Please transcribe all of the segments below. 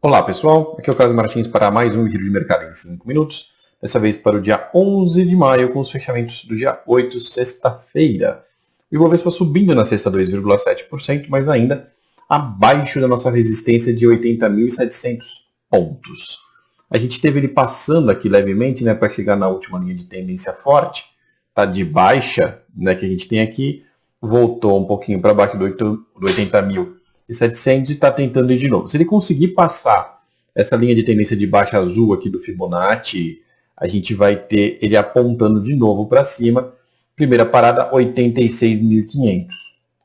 Olá pessoal, aqui é o Carlos Martins para mais um vídeo de mercado em 5 minutos. Dessa vez para o dia 11 de maio com os fechamentos do dia 8, sexta-feira. O Ibovespa subindo na sexta 2,7%, mas ainda abaixo da nossa resistência de 80.700 pontos. A gente teve ele passando aqui levemente, para chegar na última linha de tendência forte. Tá de baixa, que a gente tem aqui, voltou um pouquinho para baixo do 80.700 e está tentando ir de novo. Se ele conseguir passar essa linha de tendência de baixa azul aqui do Fibonacci, a gente vai ter ele apontando de novo para cima. Primeira parada, 86.500.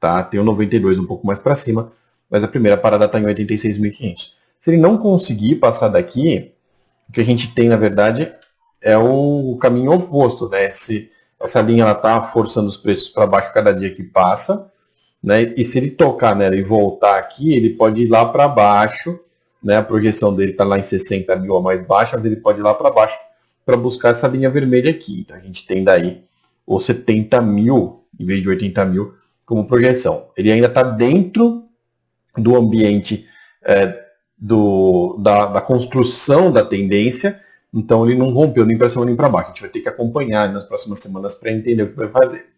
Tá? Tem o 92 um pouco mais para cima, mas a primeira parada está em 86.500. Se ele não conseguir passar daqui, o que a gente tem, na verdade, é o caminho oposto. Essa linha está forçando os preços para baixo cada dia que passa. E se ele tocar nela e voltar aqui, ele pode ir lá para baixo. A projeção dele está lá em 60 mil ou mais baixa, mas ele pode ir lá para baixo para buscar essa linha vermelha aqui. Então a gente tem daí os 70 mil em vez de 80 mil como projeção. Ele ainda está dentro do ambiente da construção da tendência, então ele não rompeu nem para cima nem para baixo. A gente vai ter que acompanhar nas próximas semanas para entender o que vai fazer.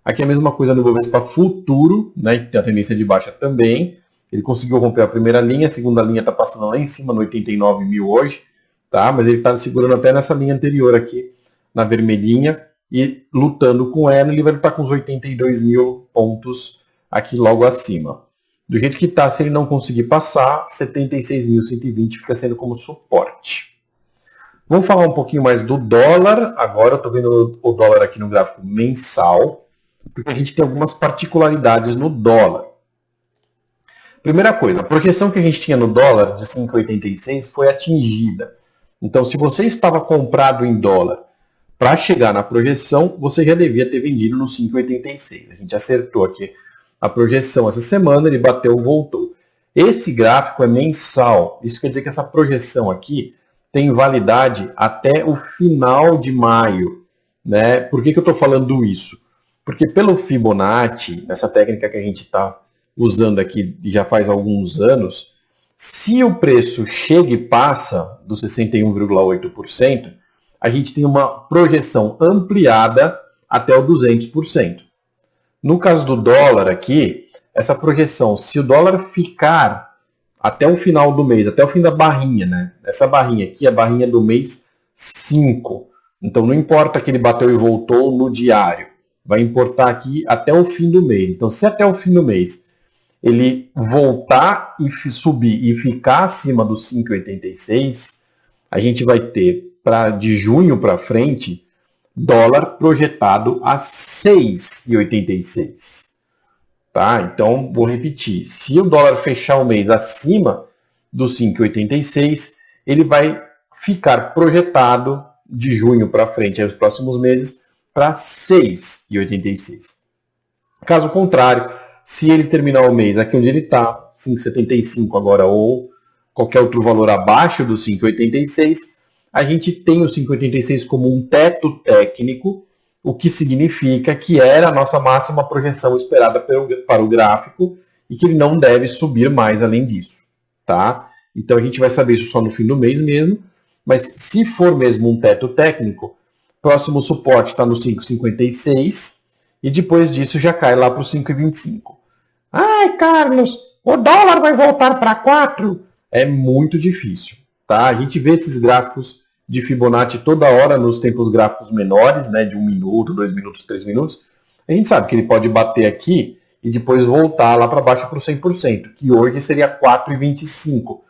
Aqui é a mesma coisa no Ibovespa futuro, que tem a tendência de baixa também. Ele conseguiu romper a primeira linha, a segunda linha está passando lá em cima, no 89 mil hoje, tá? Mas ele está segurando até nessa linha anterior aqui, na vermelhinha, e lutando com ela, ele vai estar com os 82 mil pontos aqui logo acima. Do jeito que está, se ele não conseguir passar, 76.120 fica sendo como suporte. Vamos falar um pouquinho mais do dólar. Agora eu estou vendo o dólar aqui no gráfico mensal, porque a gente tem algumas particularidades no dólar. Primeira coisa, a projeção que a gente tinha no dólar de 5,86 foi atingida. Então, se você estava comprado em dólar para chegar na projeção, você já devia ter vendido no 5,86. A gente acertou aqui a projeção essa semana, ele bateu, voltou. Esse gráfico é mensal. Isso quer dizer que essa projeção aqui tem validade até o final de maio. Por que eu estou falando isso? Porque pelo Fibonacci, essa técnica que a gente está usando aqui já faz alguns anos, se o preço chega e passa dos 61,8%, a gente tem uma projeção ampliada até o 200%. No caso do dólar aqui, essa projeção, se o dólar ficar até o final do mês, até o fim da barrinha, essa barrinha aqui é a barrinha do mês 5. Então não importa que ele bateu e voltou no diário. Vai importar aqui até o fim do mês. Então, se até o fim do mês ele voltar e subir e ficar acima dos 5,86, a gente vai ter, de junho para frente, dólar projetado a 6,86. Tá? Então, vou repetir. Se o dólar fechar o mês acima dos 5,86, ele vai ficar projetado de junho para frente, aí, os próximos meses, para 6,86. Caso contrário, se ele terminar o mês aqui onde ele está, 5,75 agora, ou qualquer outro valor abaixo do 5,86, a gente tem o 5,86 como um teto técnico, o que significa que era a nossa máxima projeção esperada para o gráfico e que ele não deve subir mais além disso. Tá? Então a gente vai saber isso só no fim do mês mesmo, mas se for mesmo um teto técnico, próximo suporte está no 5,56 e depois disso já cai lá para o 5,25. Ai, Carlos, o dólar vai voltar para 4? É muito difícil. Tá? A gente vê esses gráficos de Fibonacci toda hora nos tempos gráficos menores, de 1 minuto, 2 minutos, 3 minutos. A gente sabe que ele pode bater aqui e depois voltar lá para baixo para o 100%, que hoje seria 4,25.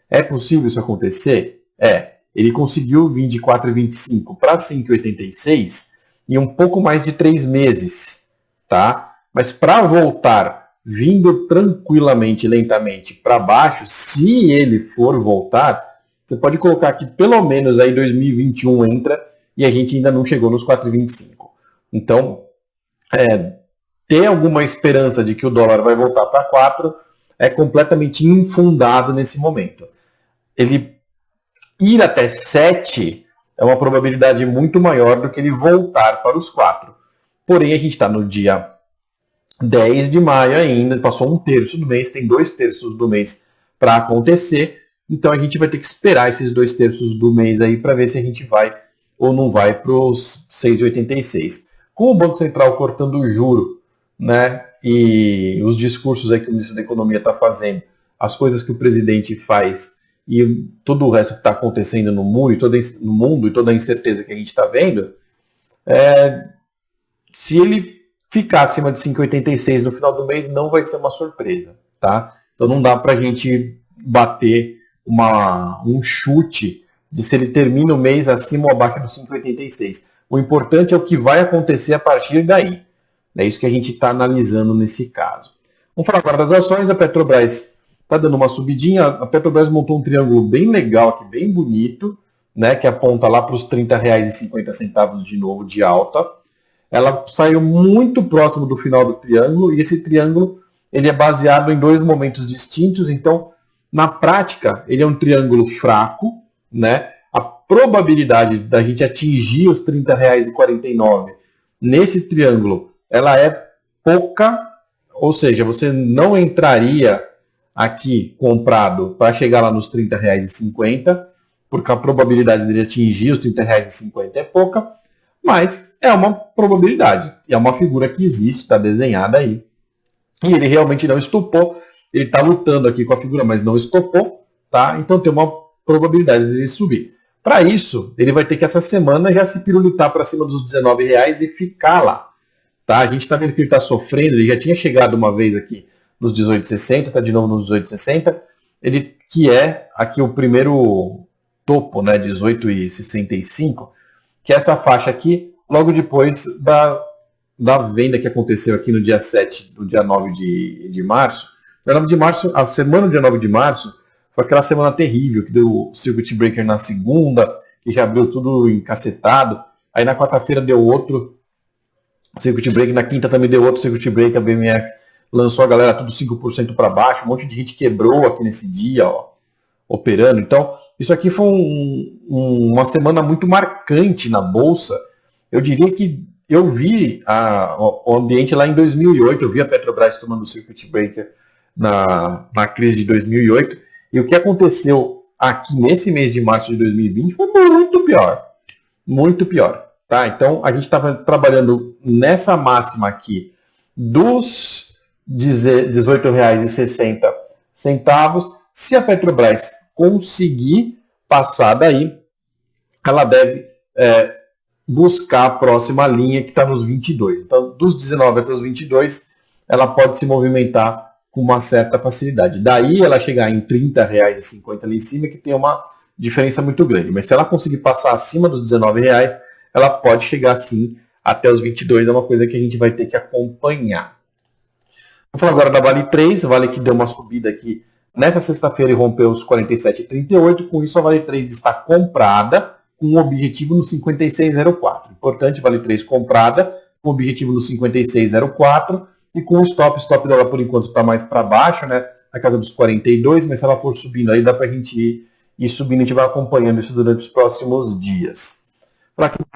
É possível isso acontecer? É. Ele conseguiu vir de 4,25 para 5,86 em um pouco mais de 3 meses. Tá? Mas para voltar vindo tranquilamente, lentamente para baixo, se ele for voltar, você pode colocar que pelo menos aí 2021 entra e a gente ainda não chegou nos 4,25. Então, ter alguma esperança de que o dólar vai voltar para 4 é completamente infundado nesse momento. Ele ir até 7 é uma probabilidade muito maior do que ele voltar para os 4. Porém, a gente está no dia 10 de maio ainda, passou 1/3 do mês, tem 2/3 do mês para acontecer. Então a gente vai ter que esperar esses 2/3 do mês aí para ver se a gente vai ou não vai para os 6,86. Com o Banco Central cortando o juro, né, e os discursos aí que o ministro da Economia está fazendo, as coisas que o presidente faz e todo o resto que está acontecendo no mundo, e toda a incerteza que a gente está vendo, se ele ficar acima de 5,86 no final do mês, não vai ser uma surpresa, tá? Então não dá para a gente bater um chute de se ele termina o mês acima ou abaixo dos 5,86. O importante é o que vai acontecer a partir daí. É isso que a gente está analisando nesse caso. Vamos falar agora das ações. A Petrobras está dando uma subidinha. A Petrobras montou um triângulo bem legal aqui, bem bonito, né, que aponta lá para os R$ 30,50 de novo de alta. Ela saiu muito próximo do final do triângulo, e esse triângulo ele é baseado em dois momentos distintos. Então, na prática, ele é um triângulo fraco, né? A probabilidade da gente atingir os R$ 30,49 nesse triângulo, ela é pouca, ou seja, você não entraria aqui comprado para chegar lá nos R$ 30,50, porque a probabilidade dele atingir os R$ 30,50 é pouca, mas é uma probabilidade, é uma figura que existe, está desenhada aí. E ele realmente não estopou, ele está lutando aqui com a figura, mas não estopou, tá? Então tem uma probabilidade de ele subir. Para isso, ele vai ter que essa semana já se pirulitar para cima dos R$19 e ficar lá. Tá? A gente está vendo que ele está sofrendo, ele já tinha chegado uma vez aqui nos 18,60, está de novo nos 18,60, ele que é aqui o primeiro topo, né, 18,65, que é essa faixa aqui, logo depois da venda que aconteceu aqui no dia 7, do dia 9 de março. Dia 9 de março, a semana do dia 9 de março, foi aquela semana terrível, que deu o Circuit Breaker na segunda, que já abriu tudo encacetado. Aí na quarta-feira deu outro Circuit Breaker, na quinta também deu outro Circuit Breaker, a BMF lançou a galera tudo 5% para baixo, um monte de gente quebrou aqui nesse dia, ó, operando. Então, isso aqui foi uma semana muito marcante na Bolsa. Eu diria que eu vi o ambiente lá em 2008, eu vi a Petrobras tomando o Circuit Breaker na crise de 2008, e o que aconteceu aqui nesse mês de março de 2020 foi muito pior. Muito pior. Tá? Então, a gente estava trabalhando nessa máxima aqui dos R$18,60. Se a Petrobras conseguir passar daí, ela deve buscar a próxima linha que está nos 22. Então, dos 19 até os 22, ela pode se movimentar com uma certa facilidade. Daí ela chegar em R$30,50 ali em cima, que tem uma diferença muito grande. Mas se ela conseguir passar acima dos R$19, ela pode chegar sim até os 22, é uma coisa que a gente vai ter que acompanhar. Vou falar agora da Vale 3, Vale que deu uma subida aqui nessa sexta-feira e rompeu os 47,38. Com isso, a Vale 3 está comprada com um objetivo no 56,04. Importante, Vale 3 comprada com objetivo no 56,04. E com o stop dela por enquanto está mais para baixo, né? Na casa dos 42, mas se ela for subindo aí, dá para a gente ir subindo, a gente vai acompanhando isso durante os próximos dias. Para aqui o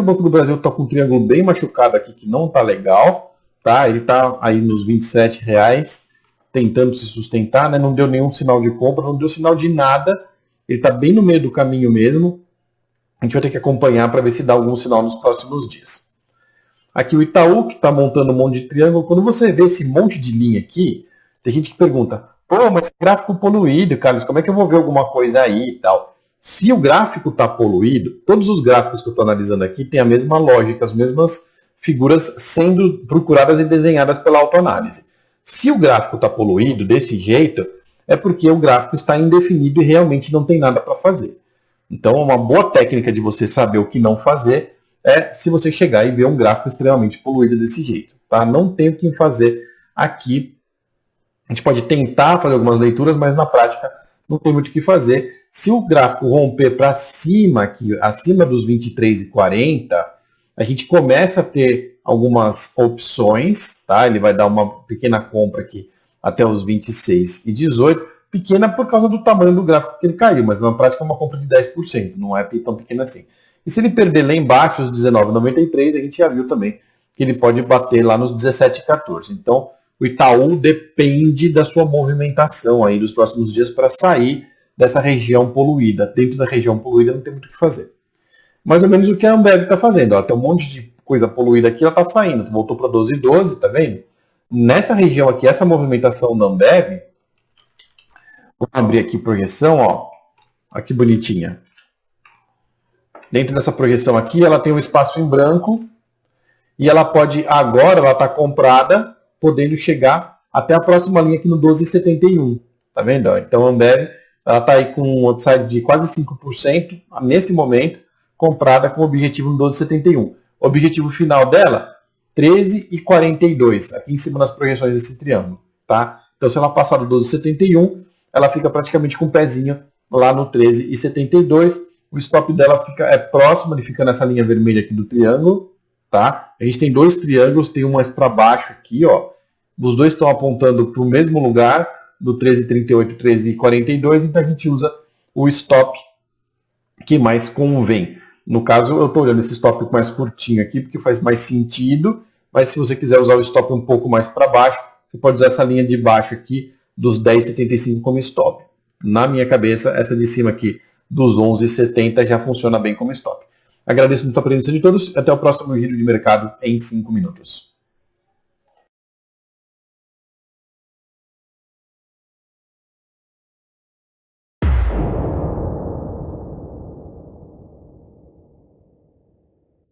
Banco do Brasil está com um triângulo bem machucado aqui, que não está legal, tá? Ele está aí nos R$27, tentando se sustentar, né? Não deu nenhum sinal de compra, não deu sinal de nada, ele está bem no meio do caminho mesmo. A gente vai ter que acompanhar para ver se dá algum sinal nos próximos dias. Aqui o Itaú, que está montando um monte de triângulo. Quando você vê esse monte de linha aqui, tem gente que pergunta, pô, mas que gráfico poluído, Carlos, como é que eu vou ver alguma coisa aí e tal? Se o gráfico está poluído, todos os gráficos que eu estou analisando aqui têm a mesma lógica, as mesmas figuras sendo procuradas e desenhadas pela autoanálise. Se o gráfico está poluído desse jeito, é porque o gráfico está indefinido e realmente não tem nada para fazer. Então, uma boa técnica de você saber o que não fazer é se você chegar e ver um gráfico extremamente poluído desse jeito. Tá? Não tem o que fazer aqui. A gente pode tentar fazer algumas leituras, mas na prática não tem muito o que fazer. Se o gráfico romper para cima, aqui, acima dos 23,40, a gente começa a ter algumas opções. Tá? Ele vai dar uma pequena compra aqui até os 26,18. Pequena por causa do tamanho do gráfico que ele caiu, mas na prática é uma compra de 10%, não é tão pequena assim. E se ele perder lá embaixo, os 19,93, a gente já viu também que ele pode bater lá nos 17,14. Então, o Itaú depende da sua movimentação aí dos próximos dias para sair dessa região poluída. Dentro da região poluída não tem muito o que fazer. Mais ou menos o que a Ambev está fazendo. Ó, tem um monte de coisa poluída aqui, ela está saindo. Voltou para 12,12, tá vendo? Nessa região aqui, essa movimentação da Ambev, vou abrir aqui projeção, ó. Olha que bonitinha. Dentro dessa projeção aqui, ela tem um espaço em branco e ela pode, agora, ela está comprada, podendo chegar até a próxima linha aqui no 12,71. Tá vendo? Então a Ambev está aí com um upside de quase 5% nesse momento, comprada com o objetivo no 12,71. O objetivo final dela, 13,42, aqui em cima das projeções desse triângulo. Tá? Então se ela passar do 12,71, ela fica praticamente com o pezinho lá no 13,72. O stop dela fica próximo, ele fica nessa linha vermelha aqui do triângulo. Tá? A gente tem dois triângulos, tem um mais para baixo aqui, ó. Os dois estão apontando para o mesmo lugar, do 13,38 e 13,42, então a gente usa o stop que mais convém. No caso, eu estou olhando esse stop mais curtinho aqui, porque faz mais sentido, mas se você quiser usar o stop um pouco mais para baixo, você pode usar essa linha de baixo aqui, dos 10,75 como stop. Na minha cabeça, essa de cima aqui, dos 11,70, já funciona bem como stop. Agradeço muito a presença de todos, até o próximo giro de mercado em 5 minutos.